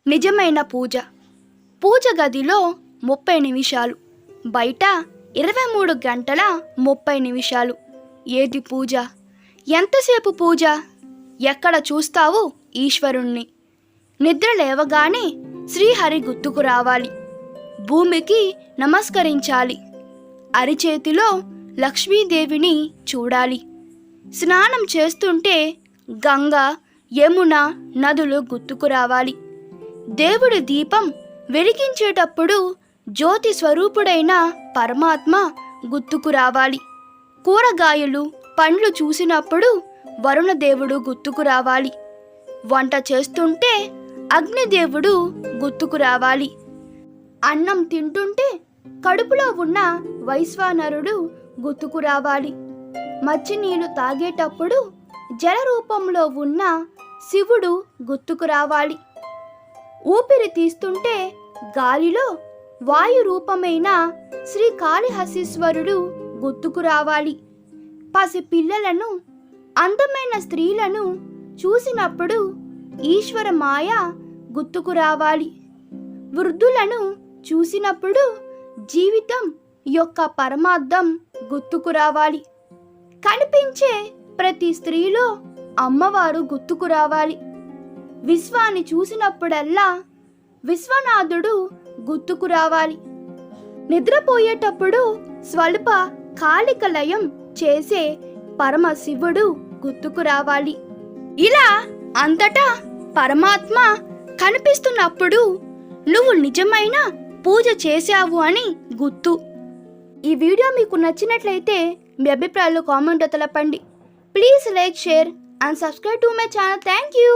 నిజమైన పూజ. పూజ గదిలో 30 నిమిషాలు, బయట 23 గంటల 30 నిమిషాలు. ఏది పూజ? ఎంతసేపు పూజ? ఎక్కడ చూస్తావు ఈశ్వరుణ్ణి? నిద్ర లేవగానే శ్రీహరి గుర్తుకు రావాలి. భూమికి నమస్కరించాలి. అరిచేతిలో లక్ష్మీదేవిని చూడాలి. స్నానం చేస్తుంటే గంగా, యమున నదులు గుర్తుకు రావాలి. దేవుడి దీపం వెలిగించేటప్పుడు జ్యోతి స్వరూపుడైన పరమాత్మ గుర్తుకు రావాలి. కూరగాయలు, పండ్లు చూసినప్పుడు వరుణదేవుడు గుర్తుకు రావాలి. వంట చేస్తుంటే అగ్నిదేవుడు గుర్తుకు రావాలి. అన్నం తింటుంటే కడుపులో ఉన్న వైశ్వానరుడు గుర్తుకు రావాలి. మంచినీళ్ళు తాగేటప్పుడు జల రూపంలో ఉన్న శివుడు గుర్తుకు రావాలి. ఊపిరి తీస్తుంటే గాలిలో వాయు రూపమైన శ్రీకాళహస్తీశ్వరుడు గుర్తుకు రావాలి. పసి పిల్లలను, అందమైన స్త్రీలను చూసినప్పుడు ఈశ్వర మాయ గుర్తుకు రావాలి. వృద్ధులను చూసినప్పుడు జీవితం యొక్క పరమార్థం గుర్తుకు రావాలి. కనిపించే ప్రతి స్త్రీలో అమ్మవారు గుర్తుకు రావాలి. విశ్వాన్ని చూసినప్పుడల్లా విశ్వనాథుడు గుర్తుకు రావాలి. నిద్రపోయేటప్పుడు స్వల్ప కాలిక లయం చేసే పరమశివుడు గుర్తుకు రావాలి. ఇలా అంతటా పరమాత్మ కనిపిస్తున్నప్పుడు నువ్వు నిజమైన పూజ చేశావు అని గుర్తు. ఈ వీడియో మీకు నచ్చినట్లయితే మీ అభిప్రాయాలు కామెంట్లో తెలపండి. Please like, share and subscribe to my channel. Thank you.